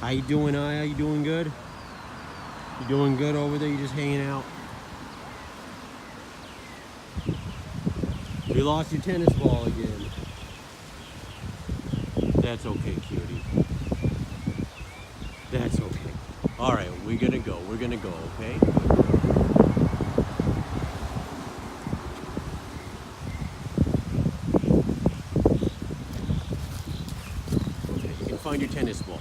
How you doing, Aya? You doing good? You doing good over there? You just hanging out? You lost your tennis ball again. That's okay, cutie. That's okay. All right, we're gonna go. We're gonna go, okay? Okay, you can find your tennis ball.